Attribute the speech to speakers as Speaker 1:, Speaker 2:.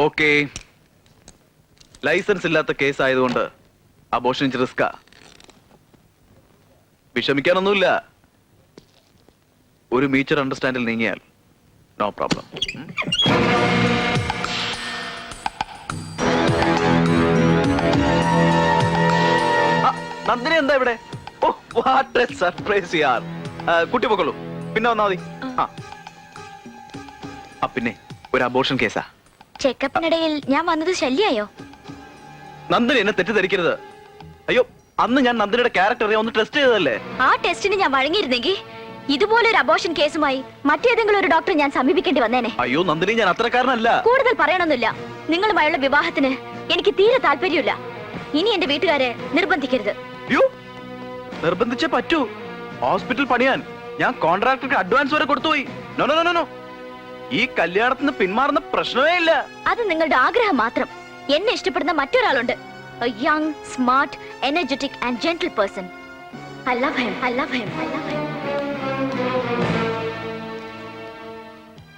Speaker 1: Okay, licence ഇല്ലാത്ത case ആയതുകൊണ്ട് abortion റിസ്കാ. വിഷമിക്കാനൊന്നുമില്ല. ഒരു മീച്ചർ അണ്ടർസ്റ്റാൻഡിൽ നീങ്ങിയാൽ നോ പ്രോബ്ലം. നന്ദിനി എന്താ ഇവിടെ? ഓ, വാട്ട് എ സർപ്രൈസ് യാർ. കുട്ടി പൊക്കോളൂ, പിന്നെ വന്നാ മതി. പിന്നെ ഒരു അബോർഷൻ കേസാ.
Speaker 2: ചെക്കപ്പിനിടയിൽ ഞാൻ വന്നത് ശല്യായോ?
Speaker 1: നന്ദിനി എന്നെ തെറ്റിദ്ധരിക്കരുത്. അയ്യോ, അന്ന് ഞാൻ നന്ദിനിയുടെ ക്യാരക്ടർ ഒന്ന് ടെസ്റ്റ് ചെയ്തതല്ലേ.
Speaker 2: ആ ടെസ്റ്റിന് ഞാൻ വഴങ്ങിയിരുന്നെങ്കിൽ ഇതുപോലെ ഒരു അബോർഷൻ കേസുമായി മറ്റേതെങ്കിലും ഒരു ഡോക്ടറെ ഞാൻ സമീപിക്കേണ്ടി വന്നേനെ.
Speaker 1: അയ്യോ നന്ദിനി, ഞാൻ അത്രക്കാരനല്ല.
Speaker 2: കൂടുതൽ പറയണമെന്നില്ല. നിങ്ങളുമായുള്ള വിവാഹത്തിന് എനിക്ക് തീരെ താല്പര്യമില്ല. ഇനി എന്റെ വീട്ടുകാരെ നിർബന്ധിക്കരുത്.
Speaker 1: അയ്യോ, നിർബന്ധിച്ചേ പറ്റൂ. ഹോസ്പിറ്റൽ പണിയാൻ ഞാൻ കോൺട്രാക്ടർക്ക് അഡ്വാൻസ് വരെ കൊടുത്തുപോയി. നോ നോ നോ നോ, ഈ കല്യാണത്തിന് പിന്മാറുന്ന പ്രശ്നമേ ഇല്ല.
Speaker 2: അത് നിങ്ങളുടെ ആഗ്രഹം മാത്രം. എന്നെ ഇഷ്ടപ്പെടുന്ന മറ്റൊരാളുണ്ട്. A young, smart, energetic and gentle person. I love him. I love him. I love him.